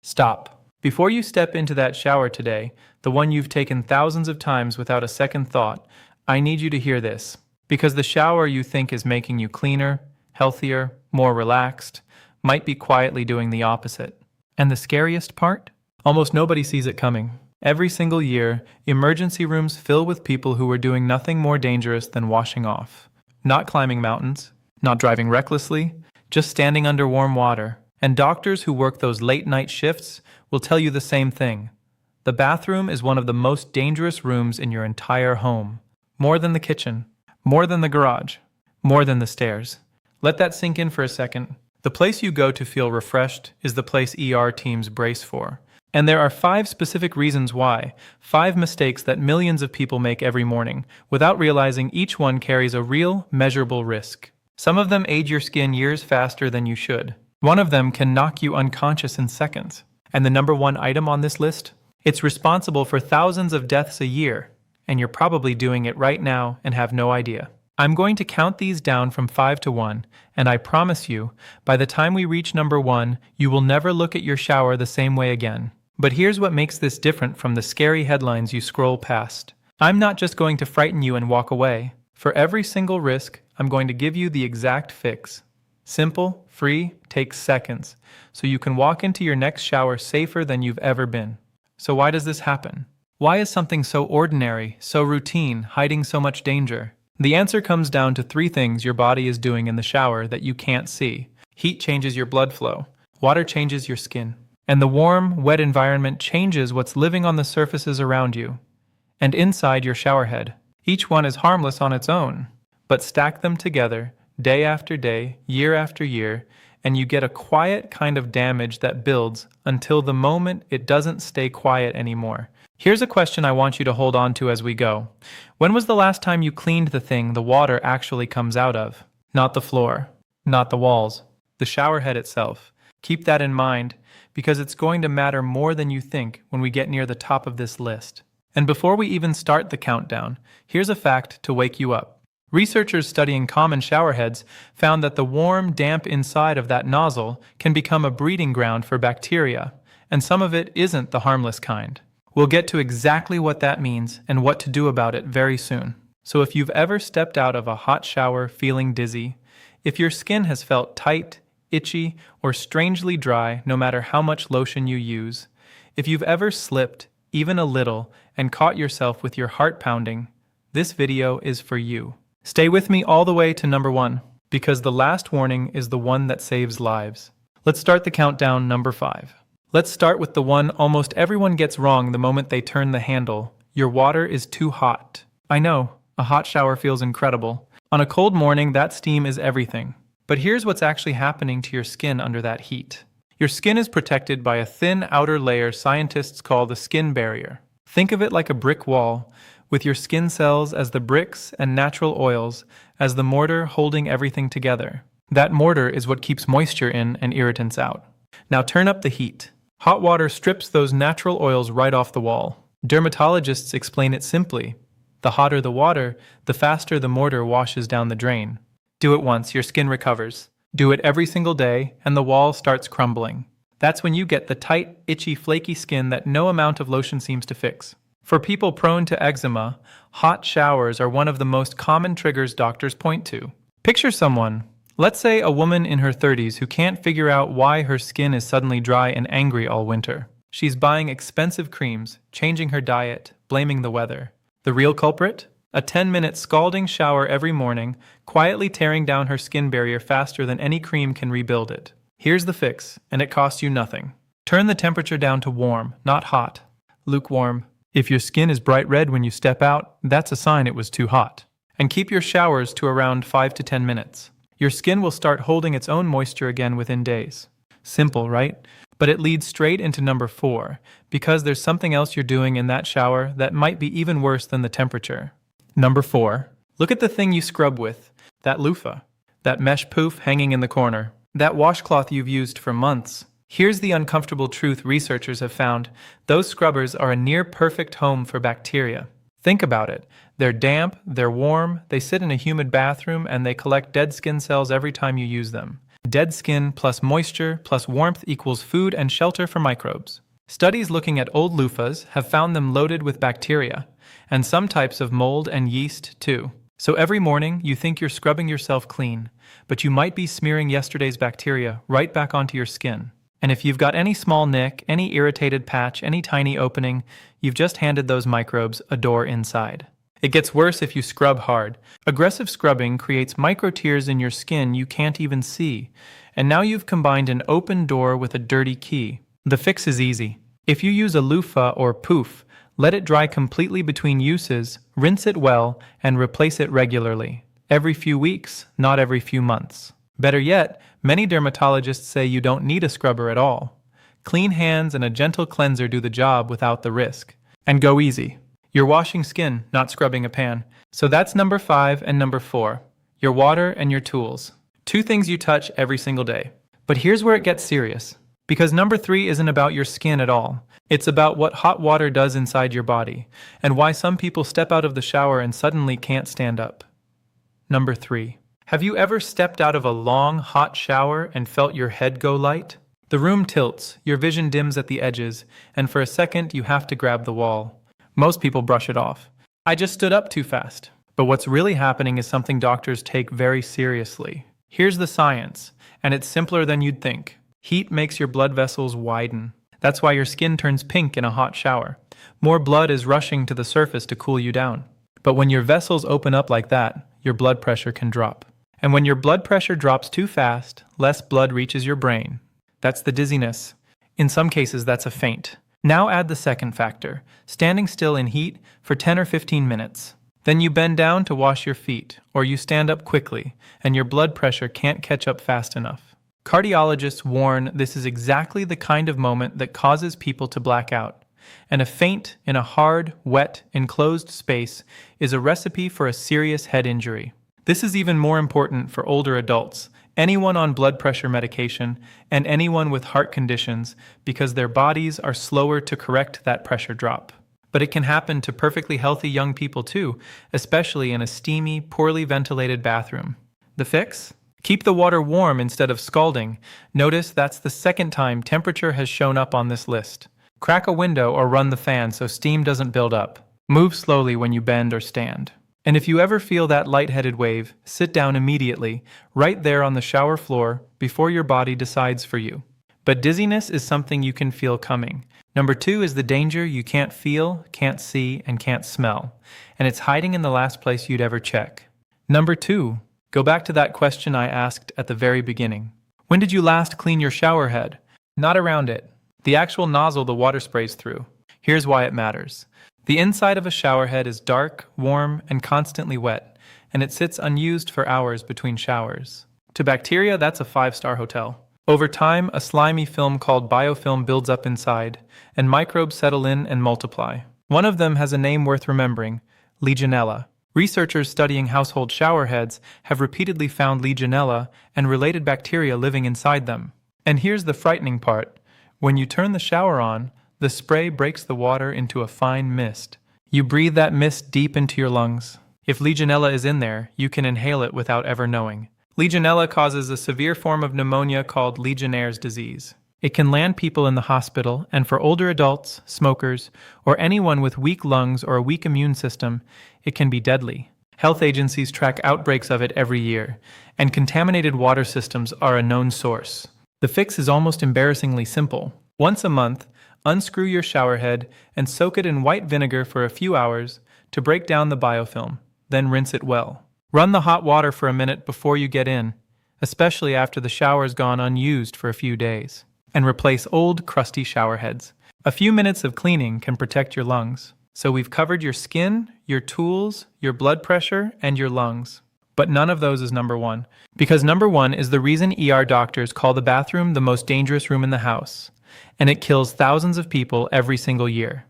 Stop. Before you step into that shower today, the one you've taken thousands of times without a second thought, I need you to hear this. Because the shower you think is making you cleaner, healthier, more relaxed, might be quietly doing the opposite. And the scariest part? Almost nobody sees it coming. Every single year, emergency rooms fill with people who are doing nothing more dangerous than washing off. Not climbing mountains, not driving recklessly, just standing under warm water. And doctors who work those late-night shifts will tell you the same thing. The bathroom is one of the most dangerous rooms in your entire home. More than the kitchen, more than the garage, more than the stairs. Let that sink in for a second. The place you go to feel refreshed is the place ER teams brace for. And there are 5 specific reasons why, 5 mistakes that millions of people make every morning, without realizing each one carries a real, measurable risk. Some of them age your skin years faster than you should. One of them can knock you unconscious in seconds. And the number 1 item on this list? It's responsible for thousands of deaths a year, and you're probably doing it right now and have no idea. I'm going to count these down from 5 to 1, and I promise you, by the time we reach number 1, you will never look at your shower the same way again. But here's what makes this different from the scary headlines you scroll past. I'm not just going to frighten you and walk away. For every single risk, I'm going to give you the exact fix. Simple, free, takes seconds, so you can walk into your next shower safer than you've ever been. So why does this happen? Why is something so ordinary, so routine, hiding so much danger? The answer comes down to 3 things your body is doing in the shower that you can't see. Heat changes your blood flow. Water changes your skin. And the warm, wet environment changes what's living on the surfaces around you. And inside your shower head. Each one is harmless on its own. But stack them together, day after day, year after year, and you get a quiet kind of damage that builds until the moment it doesn't stay quiet anymore. Here's a question I want you to hold on to as we go. When was the last time you cleaned the thing the water actually comes out of? Not the floor, not the walls, the shower head itself. Keep that in mind, because it's going to matter more than you think when we get near the top of this list. And before we even start the countdown, here's a fact to wake you up. Researchers studying common shower heads found that the warm, damp inside of that nozzle can become a breeding ground for bacteria, and some of it isn't the harmless kind. We'll get to exactly what that means and what to do about it very soon. So if you've ever stepped out of a hot shower feeling dizzy, if your skin has felt tight, itchy, or strangely dry no matter how much lotion you use, if you've ever slipped, even a little, and caught yourself with your heart pounding, this video is for you. Stay with me all the way to number 1, because the last warning is the one that saves lives. Let's start the countdown. Number 5. Let's start with the one almost everyone gets wrong the moment they turn the handle. Your water is too hot. I know, a hot shower feels incredible. On a cold morning, that steam is everything. But here's what's actually happening to your skin under that heat. Your skin is protected by a thin outer layer scientists call the skin barrier. Think of it like a brick wall, with your skin cells as the bricks and natural oils as the mortar holding everything together. That mortar is what keeps moisture in and irritants out. Now turn up the heat. Hot water strips those natural oils right off the wall. Dermatologists explain it simply. The hotter the water, the faster the mortar washes down the drain. Do it once, your skin recovers. Do it every single day, and the wall starts crumbling. That's when you get the tight, itchy, flaky skin that no amount of lotion seems to fix. For people prone to eczema, hot showers are one of the most common triggers doctors point to. Picture someone, let's say a woman in her 30s who can't figure out why her skin is suddenly dry and angry all winter. She's buying expensive creams, changing her diet, blaming the weather. The real culprit? A 10-minute scalding shower every morning, quietly tearing down her skin barrier faster than any cream can rebuild it. Here's the fix, and it costs you nothing. Turn the temperature down to warm, not hot. Lukewarm. If your skin is bright red when you step out, that's a sign it was too hot. And keep your showers to around 5 to 10 minutes. Your skin will start holding its own moisture again within days. Simple, right? But it leads straight into number 4, because there's something else you're doing in that shower that might be even worse than the temperature. Number 4. Look at the thing you scrub with. That loofah. That mesh pouf hanging in the corner. That washcloth you've used for months. Here's the uncomfortable truth researchers have found. Those scrubbers are a near-perfect home for bacteria. Think about it. They're damp, they're warm, they sit in a humid bathroom, and they collect dead skin cells every time you use them. Dead skin plus moisture plus warmth equals food and shelter for microbes. Studies looking at old loofahs have found them loaded with bacteria, and some types of mold and yeast too. So every morning you think you're scrubbing yourself clean, but you might be smearing yesterday's bacteria right back onto your skin. And if you've got any small nick, any irritated patch, any tiny opening, you've just handed those microbes a door inside. It gets worse if you scrub hard. Aggressive scrubbing creates micro tears in your skin you can't even see, and now you've combined an open door with a dirty key. The fix is easy. If you use a loofah or pouf, let it dry completely between uses, rinse it well, and replace it regularly. Every few weeks, not every few months. Better yet, many dermatologists say you don't need a scrubber at all. Clean hands and a gentle cleanser do the job without the risk. And go easy. You're washing skin, not scrubbing a pan. So that's number 5 and number 4. Your water and your tools. 2 things you touch every single day. But here's where it gets serious. Because number 3 isn't about your skin at all. It's about what hot water does inside your body, and why some people step out of the shower and suddenly can't stand up. Number 3. Have you ever stepped out of a long, hot shower and felt your head go light? The room tilts, your vision dims at the edges, and for a second you have to grab the wall. Most people brush it off. I just stood up too fast. But what's really happening is something doctors take very seriously. Here's the science, and it's simpler than you'd think. Heat makes your blood vessels widen. That's why your skin turns pink in a hot shower. More blood is rushing to the surface to cool you down. But when your vessels open up like that, your blood pressure can drop. And when your blood pressure drops too fast, less blood reaches your brain. That's the dizziness. In some cases, that's a faint. Now add the second factor, standing still in heat for 10 or 15 minutes. Then you bend down to wash your feet, or you stand up quickly, and your blood pressure can't catch up fast enough. Cardiologists warn this is exactly the kind of moment that causes people to black out. And a faint in a hard, wet, enclosed space is a recipe for a serious head injury. This is even more important for older adults, anyone on blood pressure medication, and anyone with heart conditions because their bodies are slower to correct that pressure drop. But it can happen to perfectly healthy young people too, especially in a steamy, poorly ventilated bathroom. The fix? Keep the water warm instead of scalding. Notice that's the second time temperature has shown up on this list. Crack a window or run the fan so steam doesn't build up. Move slowly when you bend or stand. And if you ever feel that lightheaded wave, sit down immediately, right there on the shower floor, before your body decides for you. But dizziness is something you can feel coming. Number 2 is the danger you can't feel, can't see, and can't smell. And it's hiding in the last place you'd ever check. Number 2. Go back to that question I asked at the very beginning. When did you last clean your shower head? Not around it. The actual nozzle the water sprays through. Here's why it matters. The inside of a shower head is dark, warm, and constantly wet, and it sits unused for hours between showers. To bacteria, that's a 5-star hotel. Over time, a slimy film called biofilm builds up inside, and microbes settle in and multiply. One of them has a name worth remembering, legionella. Researchers studying household shower heads have repeatedly found legionella and related bacteria living inside them. And here's the frightening part. When you turn the shower on, the spray breaks the water into a fine mist. You breathe that mist deep into your lungs. If legionella is in there, you can inhale it without ever knowing. Legionella causes a severe form of pneumonia called Legionnaire's disease. It can land people in the hospital, and for older adults, smokers, or anyone with weak lungs or a weak immune system, it can be deadly. Health agencies track outbreaks of it every year, and contaminated water systems are a known source. The fix is almost embarrassingly simple. Once a month, unscrew your shower head and soak it in white vinegar for a few hours to break down the biofilm, then rinse it well. Run the hot water for a minute before you get in, especially after the shower's gone unused for a few days. And replace old, crusty shower heads. A few minutes of cleaning can protect your lungs. So we've covered your skin, your tools, your blood pressure, and your lungs. But none of those is number 1. Because number 1 is the reason ER doctors call the bathroom the most dangerous room in the house. And it kills thousands of people every single year.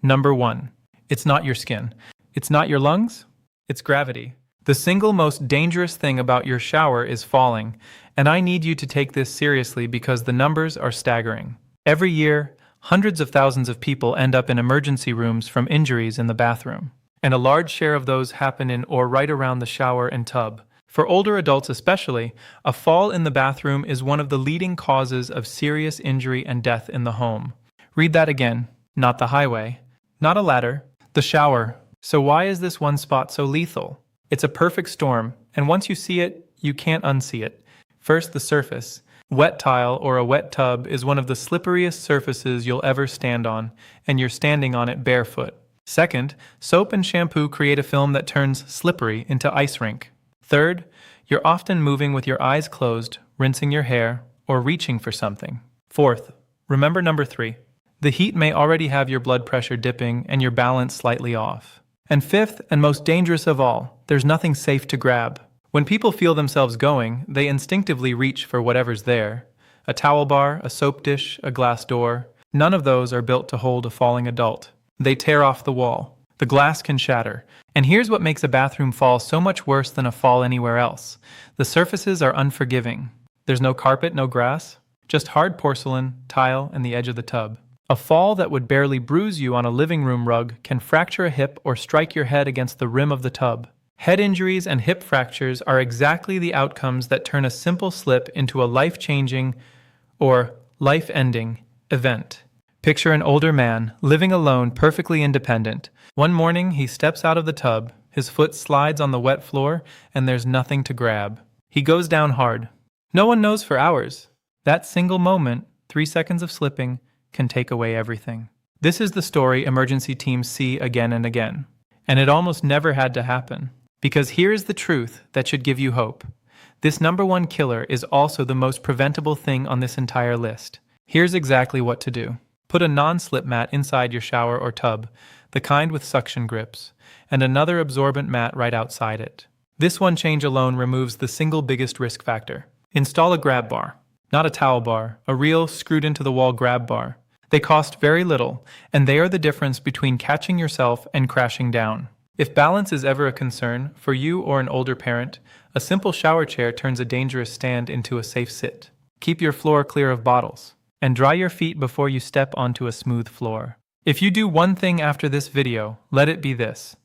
Number 1. It's not your skin. It's not your lungs. It's gravity. The single most dangerous thing about your shower is falling, and I need you to take this seriously because the numbers are staggering. Every year, hundreds of thousands of people end up in emergency rooms from injuries in the bathroom. And a large share of those happen in or right around the shower and tub. For older adults especially, a fall in the bathroom is one of the leading causes of serious injury and death in the home. Read that again. Not the highway. Not a ladder. The shower. So why is this one spot so lethal? It's a perfect storm, and once you see it, you can't unsee it. First, the surface. Wet tile or a wet tub is one of the slipperiest surfaces you'll ever stand on, and you're standing on it barefoot. Second, soap and shampoo create a film that turns slippery into ice rink. Third, you're often moving with your eyes closed, rinsing your hair, or reaching for something. Fourth, remember number 3. The heat may already have your blood pressure dipping and your balance slightly off. And fifth, and most dangerous of all, there's nothing safe to grab. When people feel themselves going, they instinctively reach for whatever's there. A towel bar, a soap dish, a glass door. None of those are built to hold a falling adult. They tear off the wall. The glass can shatter. And here's what makes a bathroom fall so much worse than a fall anywhere else. The surfaces are unforgiving. There's no carpet, no grass, just hard porcelain, tile, and the edge of the tub. A fall that would barely bruise you on a living room rug can fracture a hip or strike your head against the rim of the tub. Head injuries and hip fractures are exactly the outcomes that turn a simple slip into a life-changing or life-ending event. Picture an older man, living alone, perfectly independent. One morning, he steps out of the tub, his foot slides on the wet floor, and there's nothing to grab. He goes down hard. No one knows for hours. That single moment, 3 seconds of slipping, can take away everything. This is the story emergency teams see again and again. And it almost never had to happen. Because here's the truth that should give you hope. This number 1 killer is also the most preventable thing on this entire list. Here's exactly what to do. Put a non-slip mat inside your shower or tub, the kind with suction grips, and another absorbent mat right outside it. This one change alone removes the single biggest risk factor. Install a grab bar. Not a towel bar, a real screwed-into-the-wall grab bar. They cost very little, and they are the difference between catching yourself and crashing down. If balance is ever a concern, for you or an older parent, a simple shower chair turns a dangerous stand into a safe sit. Keep your floor clear of bottles, and dry your feet before you step onto a smooth floor. If you do one thing after this video, let it be this.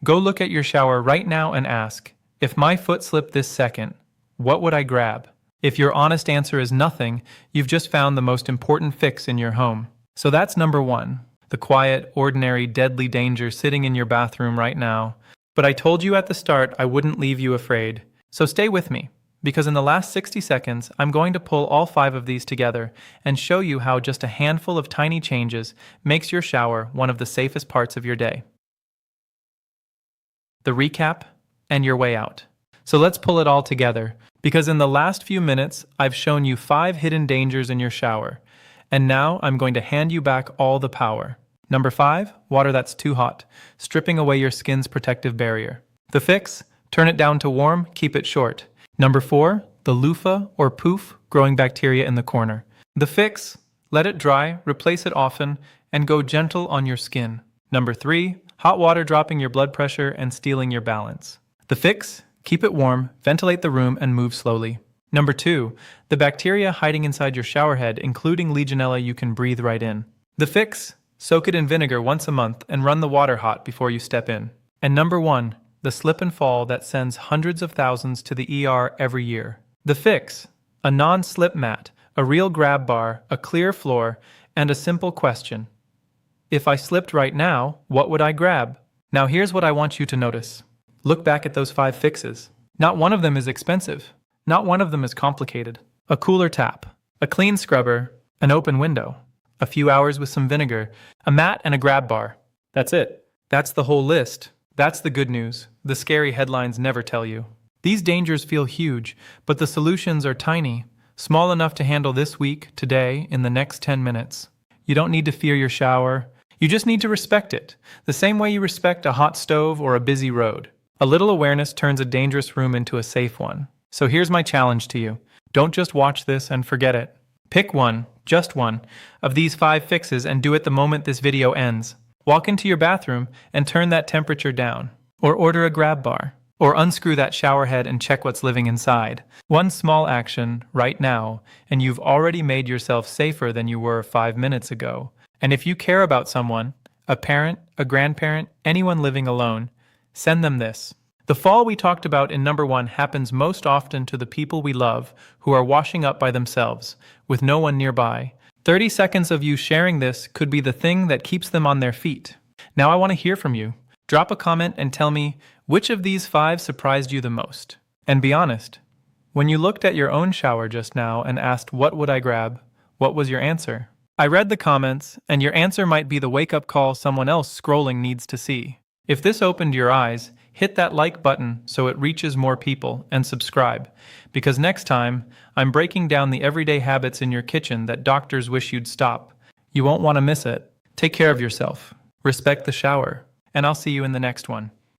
Go look at your shower right now and ask, if my foot slipped this second, what would I grab? If your honest answer is nothing, you've just found the most important fix in your home. So that's number 1, the quiet, ordinary, deadly danger sitting in your bathroom right now. But I told you at the start I wouldn't leave you afraid. So stay with me, because in the last 60 seconds, I'm going to pull all 5 of these together and show you how just a handful of tiny changes makes your shower one of the safest parts of your day. The recap and your way out. So let's pull it all together, because in the last few minutes, I've shown you 5 hidden dangers in your shower. And now I'm going to hand you back all the power. Number 5, water that's too hot, stripping away your skin's protective barrier. The fix, turn it down to warm, keep it short. Number 4, the loofah or pouf, growing bacteria in the corner. The fix, let it dry, replace it often, and go gentle on your skin. Number 3, hot water dropping your blood pressure and stealing your balance. The fix, keep it warm, ventilate the room, and move slowly. Number 2, the bacteria hiding inside your shower head, including legionella you can breathe right in. The fix, soak it in vinegar once a month and run the water hot before you step in. And number 1, the slip and fall that sends hundreds of thousands to the ER every year. The fix, a non-slip mat, a real grab bar, a clear floor, and a simple question. If I slipped right now, what would I grab? Now here's what I want you to notice. Look back at those 5 fixes. Not one of them is expensive. Not one of them is complicated. A cooler tap, a clean scrubber, an open window, a few hours with some vinegar, a mat and a grab bar. That's it. That's the whole list. That's the good news. The scary headlines never tell you. These dangers feel huge, but the solutions are tiny, small enough to handle this week, today, in the next 10 minutes. You don't need to fear your shower. You just need to respect it, the same way you respect a hot stove or a busy road. A little awareness turns a dangerous room into a safe one. So here's my challenge to you. Don't just watch this and forget it. Pick one, just one, of these 5 fixes and do it the moment this video ends. Walk into your bathroom and turn that temperature down. Or order a grab bar. Or unscrew that shower head and check what's living inside. One small action, right now, and you've already made yourself safer than you were 5 minutes ago. And if you care about someone, a parent, a grandparent, anyone living alone, send them this. The fall we talked about in number 1 happens most often to the people we love who are washing up by themselves, with no one nearby. 30 seconds of you sharing this could be the thing that keeps them on their feet. Now I want to hear from you. Drop a comment and tell me which of these 5 surprised you the most. And be honest, when you looked at your own shower just now and asked what would I grab, what was your answer? I read the comments, and your answer might be the wake-up call someone else scrolling needs to see. If this opened your eyes, hit that like button so it reaches more people, and subscribe, because next time, I'm breaking down the everyday habits in your kitchen that doctors wish you'd stop. You won't want to miss it. Take care of yourself, respect the shower, and I'll see you in the next one.